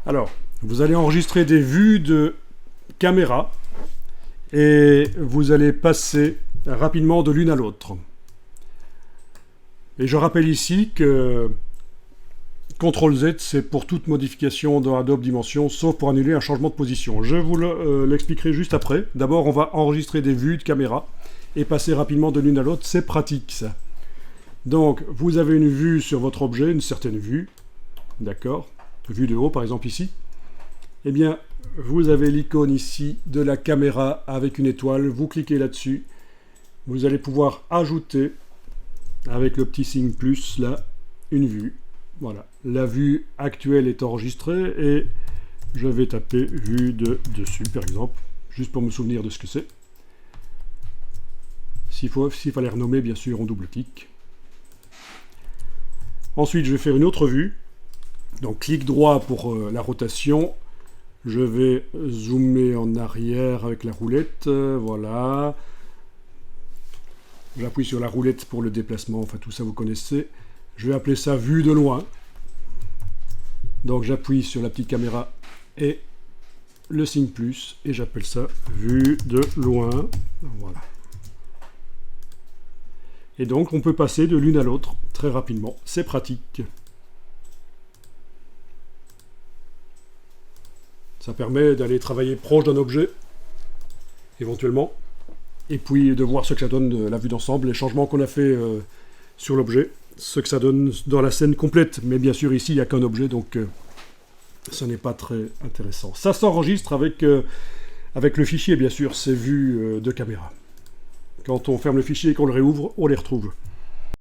Alors, vous allez enregistrer des vues de caméra et vous allez passer rapidement de l'une à l'autre. Et je rappelle ici que CTRL-Z, c'est pour toute modification dans Adobe Dimension, sauf pour annuler un changement de position. Je vous l'expliquerai juste après. D'abord, on va enregistrer des vues de caméra et passer rapidement de l'une à l'autre. C'est pratique, ça. Donc, vous avez une vue sur votre objet, une certaine vue. D'accord? Vue de haut, par exemple, ici. Eh bien, vous avez l'icône ici de la caméra avec une étoile. Vous cliquez là-dessus. Vous allez pouvoir ajouter, avec le petit signe plus, là, une vue. Voilà, la vue actuelle est enregistrée et je vais taper vue de dessus, par exemple, juste pour me souvenir de ce que c'est. S'il fallait renommer, bien sûr, on double-clique. Ensuite, je vais faire une autre vue. Donc, clic droit pour la rotation. Je vais zoomer en arrière avec la roulette. Voilà. J'appuie sur la roulette pour le déplacement. Enfin, tout ça, vous connaissez. Je vais appeler ça vue de loin. Donc j'appuie sur la petite caméra et le signe plus et j'appelle ça vue de loin. Voilà. Et donc on peut passer de l'une à l'autre très rapidement. C'est pratique. Ça permet d'aller travailler proche d'un objet, éventuellement, et puis de voir ce que ça donne la vue d'ensemble, les changements qu'on a fait sur l'objet, ce que ça donne dans la scène complète. Mais bien sûr, ici, il n'y a qu'un objet, donc ce n'est pas très intéressant. Ça s'enregistre avec le fichier, bien sûr, ces vues de caméra. Quand on ferme le fichier et qu'on le réouvre, on les retrouve.